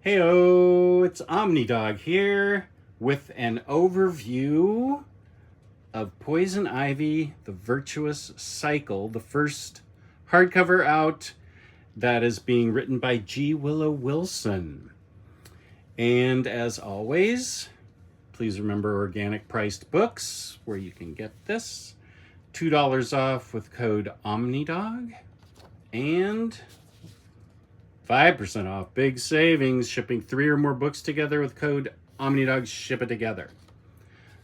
Heyo, it's Omnidog here with an overview of Poison Ivy, the Virtuous Cycle, the first hardcover out that is being written by G. Willow Wilson. And as always, please remember organic priced books where you can get this. $2 off with code Omnidog and 5% off big savings shipping 3 or more books together with code Omnidog. Ship it together.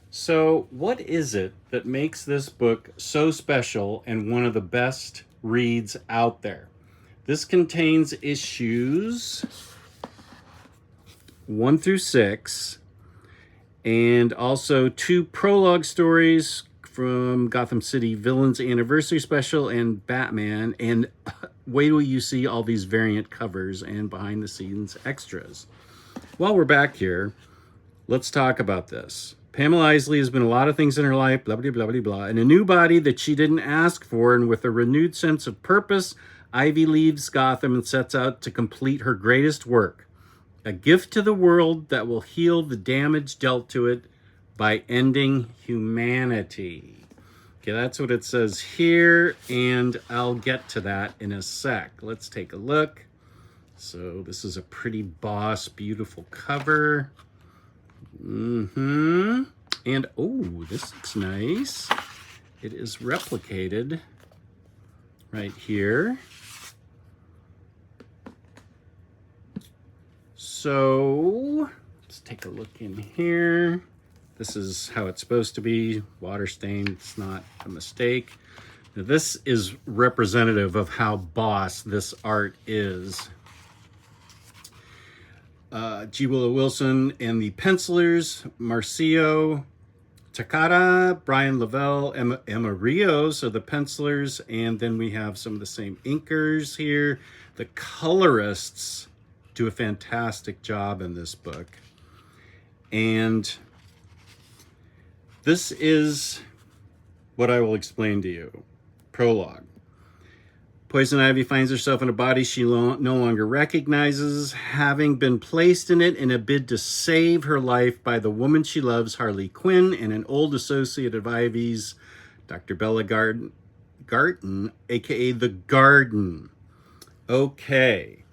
So what is it that makes this book so special and one of the best reads out there? This contains issues 1 through 6 and also 2 prologue stories from Gotham City Villains Anniversary Special and Batman, and wait till you see all these variant covers and behind the scenes extras. While we're back here, let's talk about this. Pamela Isley has been a lot of things in her life, blah, blah, blah, blah, blah, in a new body that she didn't ask for, and with a renewed sense of purpose, Ivy leaves Gotham and sets out to complete her greatest work, a gift to the world that will heal the damage dealt to it by ending humanity. Okay, that's what it says here, and I'll get to that in a sec. Let's take a look. So this is a pretty boss, beautiful cover. And, oh, this looks nice. It is replicated right here. So let's take a look in here. This is how it's supposed to be, water stained, it's not a mistake. Now, this is representative of how boss this art is. G. Willow Wilson and the pencilers, Marcio Takada, Brian Lavelle, Emma Rios are the pencilers, and then we have some of the same inkers here. The colorists do a fantastic job in this book. And this is what I will explain to you. Prologue. Poison Ivy finds herself in a body she no longer recognizes, having been placed in it in a bid to save her life by the woman she loves, Harley Quinn, and an old associate of Ivy's, Dr. Bella Garten, aka The Garden. Okay.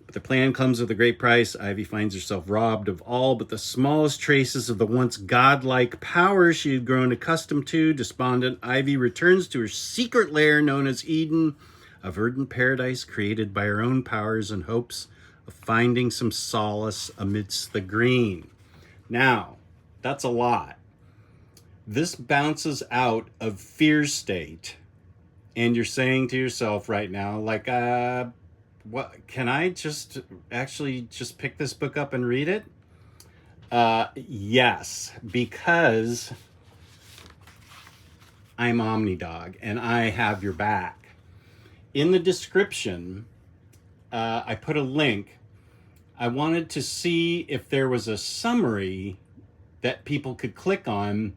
But the plan comes with a great price. Ivy finds herself robbed of all but the smallest traces of the once godlike power she had grown accustomed to. Despondent, Ivy returns to her secret lair known as Eden, a verdant paradise created by her own powers in hopes of finding some solace amidst the green. Now, that's a lot. This bounces out of Fear State, and you're saying to yourself right now, like, what, can I just pick this book up and read it? Yes, because I'm Omnidog and I have your back. In the description, I put a link. I wanted to see if there was a summary that people could click on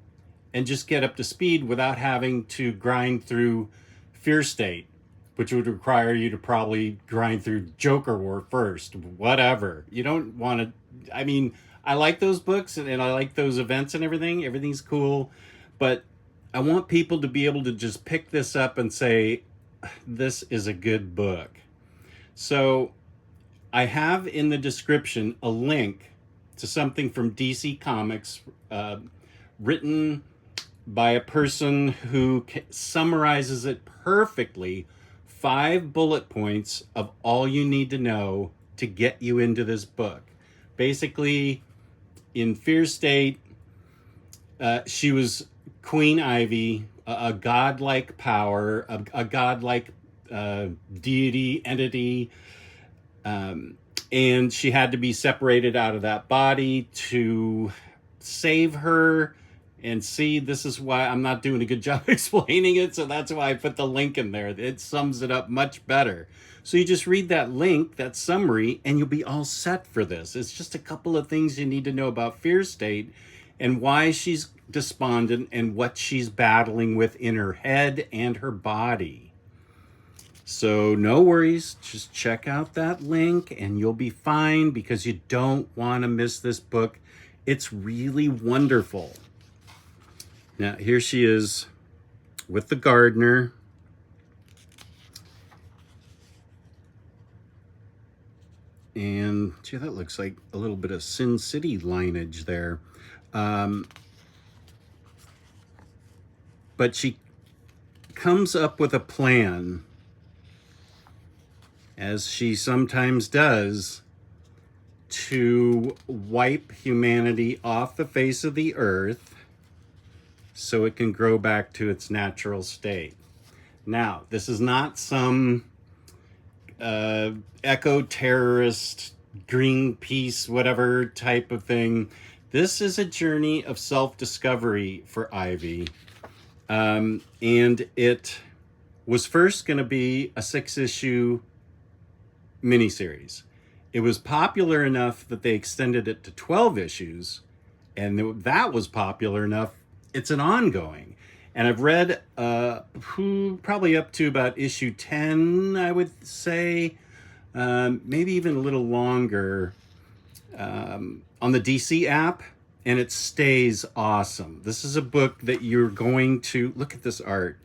and just get up to speed without having to grind through Fear State, which would require you to probably grind through Joker War first, whatever. You don't want to, I mean, I like those books and I like those events and everything. Everything's cool. But I want people to be able to just pick this up and say, this is a good book. So I have in the description a link to something from DC Comics, written by a person who summarizes it perfectly. 5 bullet points of all you need to know to get you into this book. Basically, in Fear State, she was Queen Ivy, a godlike power, a godlike deity, entity, and she had to be separated out of that body to save her. And see, this is why I'm not doing a good job explaining it, so that's why I put the link in there. It sums it up much better. So you just read that link, that summary, and you'll be all set for this. It's just a couple of things you need to know about Fear State and why she's despondent and what she's battling with in her head and her body. So no worries, just check out that link and you'll be fine, because you don't want to miss this book. It's really wonderful. Now here she is with the gardener. And gee, that looks like a little bit of Sin City lineage there. But she comes up with a plan, as she sometimes does, to wipe humanity off the face of the earth so it can grow back to its natural state. Now, this is not some eco-terrorist, Greenpeace, whatever type of thing. This is a journey of self-discovery for Ivy. And it was first going to be a 6-issue miniseries. It was popular enough that they extended it to 12 issues, and that was popular enough, it's an ongoing. And I've read probably up to about issue 10, I would say, maybe even a little longer, on the DC app, and it stays awesome. This is a book that you're going to, look at this art.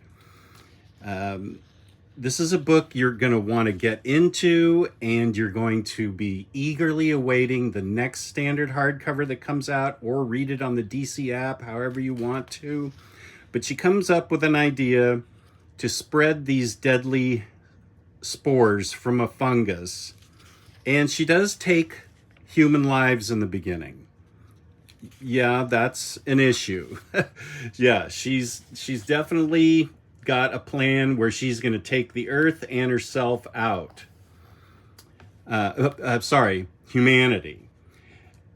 This is a book you're going to want to get into, and you're going to be eagerly awaiting the next standard hardcover that comes out, or read it on the DC app, however you want to. But she comes up with an idea to spread these deadly spores from a fungus. And she does take human lives in the beginning. Yeah, that's an issue. Yeah, she's definitely got a plan where she's going to take the earth and herself out. Humanity.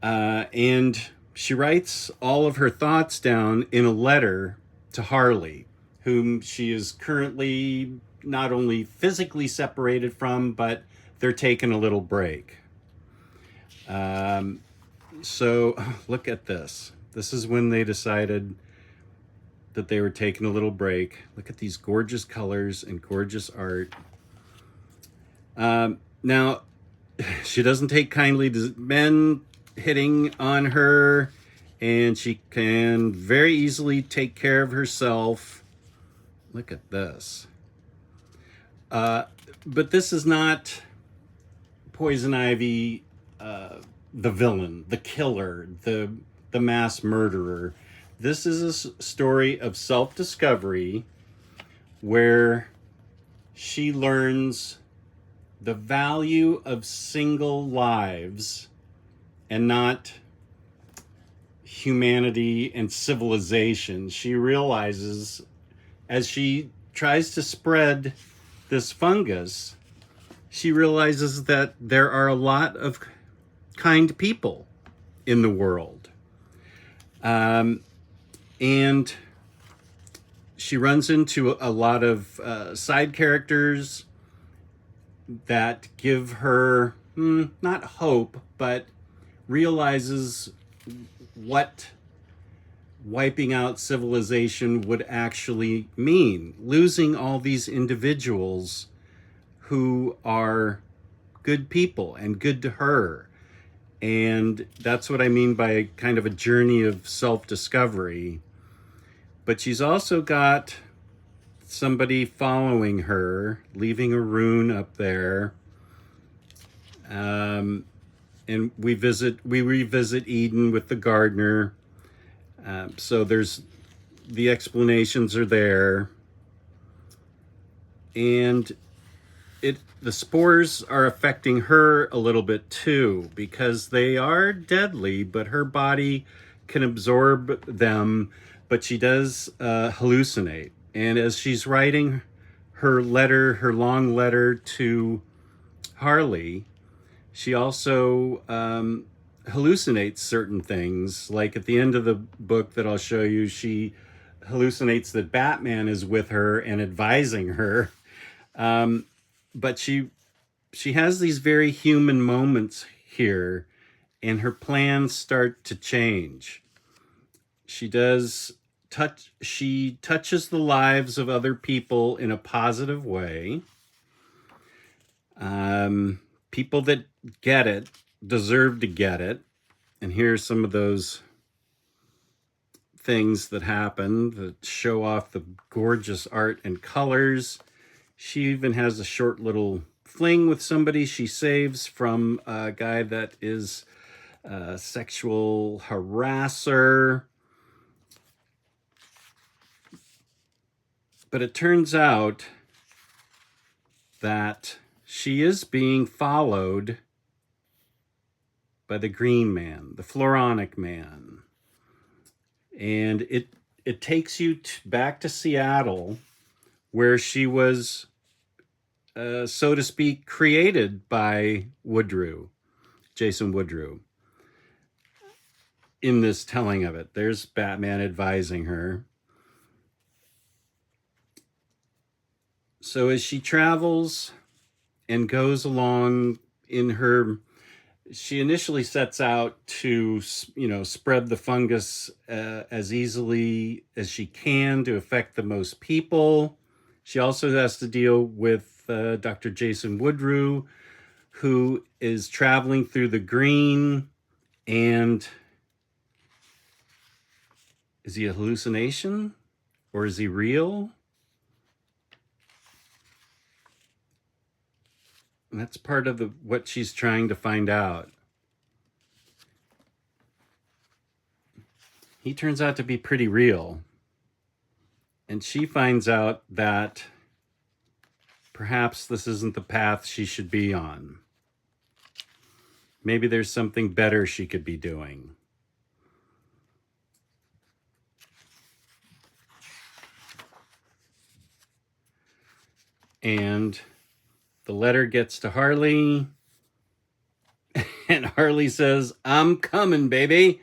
And she writes all of her thoughts down in a letter to Harley, whom she is currently not only physically separated from, but they're taking a little break. So look at this. This is when they decided that they were taking a little break. Look at these gorgeous colors and gorgeous art. Now, she doesn't take kindly to men hitting on her, and she can very easily take care of herself. Look at this. But this is not Poison Ivy, the villain, the killer, the mass murderer. This is a story of self-discovery where she learns the value of single lives and not humanity and civilization. She realizes, as she tries to spread this fungus, she realizes that there are a lot of kind people in the world. And she runs into a lot of side characters that give her, not hope, but realizes what wiping out civilization would actually mean. Losing all these individuals who are good people and good to her. And that's what I mean by kind of a journey of self-discovery. But she's also got somebody following her, leaving a rune up there. And we revisit Eden with the gardener. So there's, the explanations are there. And the spores are affecting her a little bit too, because they are deadly, but her body can absorb them, but she does hallucinate. And as she's writing her long letter to Harley, she also hallucinates certain things. Like at the end of the book that I'll show you, she hallucinates that Batman is with her and advising her. But she has these very human moments here, and her plans start to change. She touches the lives of other people in a positive way. People that get it deserve to get it. And here's some of those things that happen that show off the gorgeous art and colors. She even has a short little fling with somebody she saves from a guy that is a sexual harasser. But it turns out that she is being followed by the Green Man, the Floronic Man. And it takes you back to Seattle, where she was, so to speak, created by Woodrue, Jason Woodrue. In this telling of it, there's Batman advising her. So as she travels and goes along in her, she initially sets out to, spread the fungus as easily as she can to affect the most people. She also has to deal with Dr. Jason Woodrue, who is traveling through the green. And is he a hallucination or is he real? And that's part of what she's trying to find out. He turns out to be pretty real. And she finds out that perhaps this isn't the path she should be on. Maybe there's something better she could be doing. And the letter gets to Harley, and Harley says, "I'm coming, baby."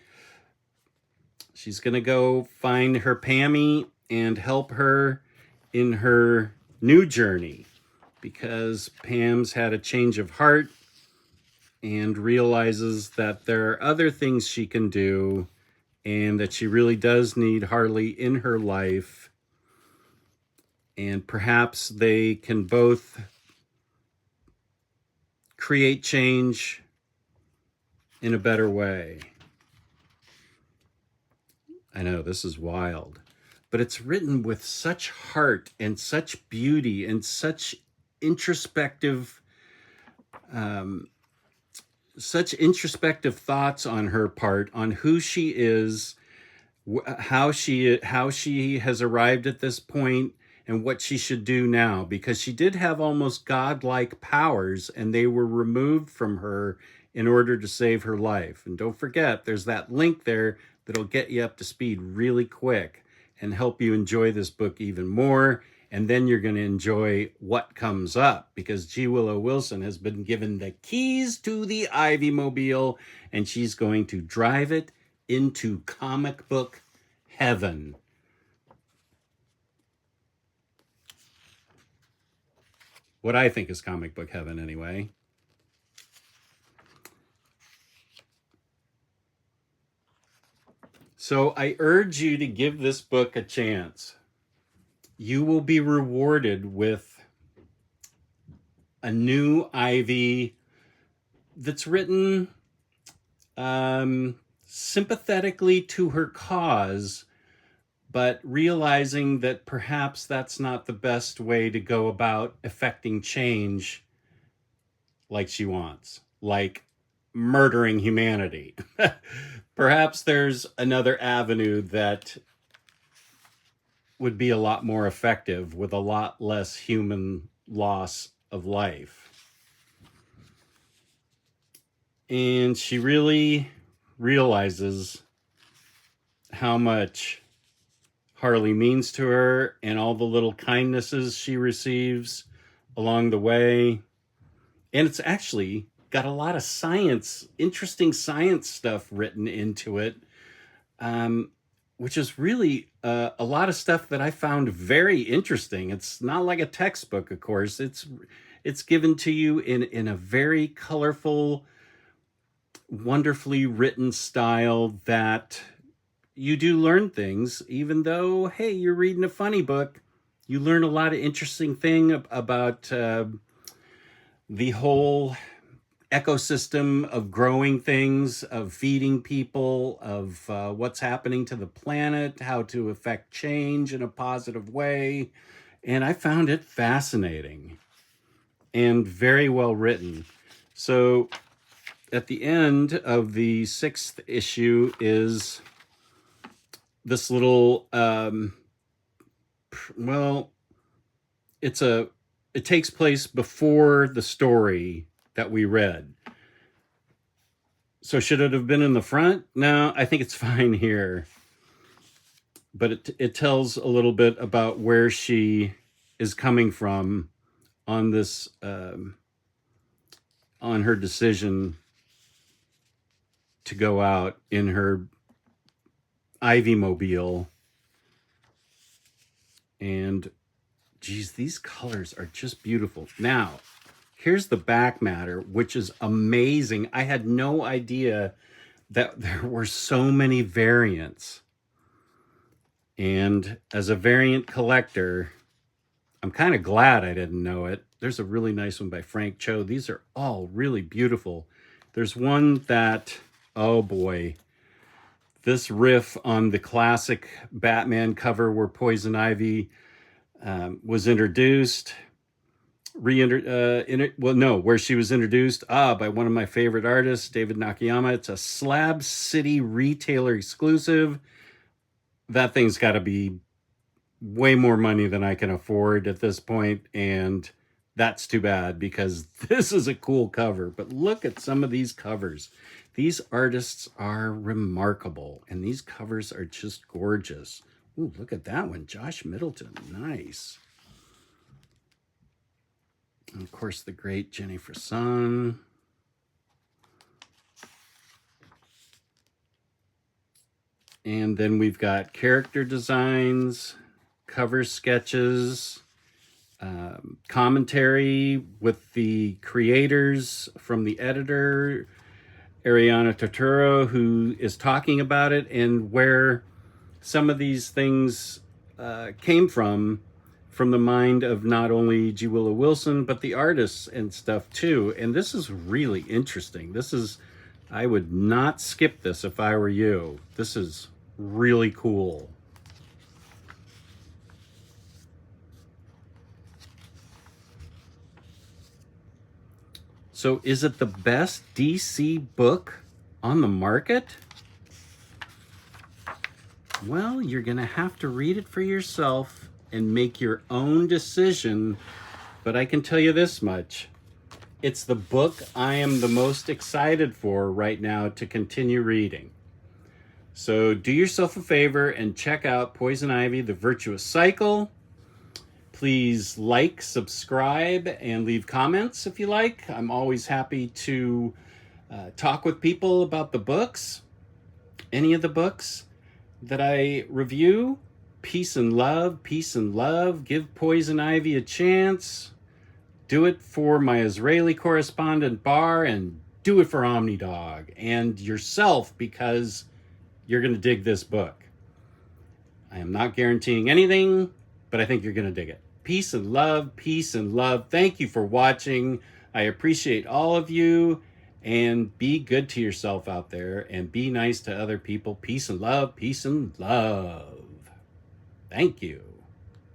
She's going to go find her Pammy and help her in her new journey, because Pam's had a change of heart and realizes that there are other things she can do and that she really does need Harley in her life. And perhaps they can both create change in a better way. I know, this is wild, but it's written with such heart and such beauty and such introspective thoughts on her part, on who she is, how she has arrived at this point, and what she should do now, because she did have almost godlike powers and they were removed from her in order to save her life. And don't forget, there's that link there that'll get you up to speed really quick and help you enjoy this book even more. And then you're going to enjoy what comes up, because G. Willow Wilson has been given the keys to the Ivy Mobile, and she's going to drive it into comic book heaven. What I think is comic book heaven, anyway. So I urge you to give this book a chance. You will be rewarded with a new Ivy that's written sympathetically to her cause, but realizing that perhaps that's not the best way to go about effecting change like she wants, like murdering humanity. Perhaps there's another avenue that would be a lot more effective with a lot less human loss of life. And she really realizes how much Harley means to her and all the little kindnesses she receives along the way. And it's actually got a lot of interesting science stuff written into it, which is really a lot of stuff that I found very interesting. It's not like a textbook, of course. It's given to you in a very colorful, wonderfully written style that you do learn things, even though, hey, you're reading a funny book. You learn a lot of interesting thing about the whole ecosystem of growing things, of feeding people, of what's happening to the planet, how to affect change in a positive way. And I found it fascinating and very well written. So at the end of the 6th issue is this little, well, it takes place before the story that we read. So should it have been in the front? No, I think it's fine here. But it tells a little bit about where she is coming from on this, on her decision to go out in her Ivy mobile. And geez, these colors are just beautiful. Now, here's the back matter, which is amazing. I had no idea that there were so many variants. And as a variant collector, I'm kind of glad I didn't know it. There's a really nice one by Frank Cho. These are all really beautiful. There's one that, oh boy, this riff on the classic Batman cover where Poison Ivy was introduced, where she was introduced by one of my favorite artists, David Nakayama. It's a Slab City retailer exclusive. That thing's got to be way more money than I can afford at this point, and that's too bad because this is a cool cover. But look at some of these covers. These artists are remarkable, and these covers are just gorgeous. Ooh, look at that one. Josh Middleton. Nice. And of course, the great Jenny Frison. And then we've got character designs, cover sketches, commentary with the creators from the editor, Ariana Torturo, who is talking about it and where some of these things came from the mind of not only G. Willow Wilson, but the artists and stuff too. And this is really interesting. I would not skip this if I were you. This is really cool. So is it the best DC book on the market? Well, you're going to have to read it for yourself and make your own decision. But I can tell you this much. It's the book I am the most excited for right now to continue reading. So do yourself a favor and check out Poison Ivy, The Virtuous Cycle. Please like, subscribe, and leave comments if you like. I'm always happy to talk with people about the books, any of the books that I review. Peace and love, peace and love. Give Poison Ivy a chance. Do it for my Israeli correspondent Bar, and do it for Omnidog and yourself, because you're going to dig this book. I am not guaranteeing anything, but I think you're going to dig it. Peace and love, peace and love. Thank you for watching. I appreciate all of you, and be good to yourself out there and be nice to other people. Peace and love, peace and love. Thank you.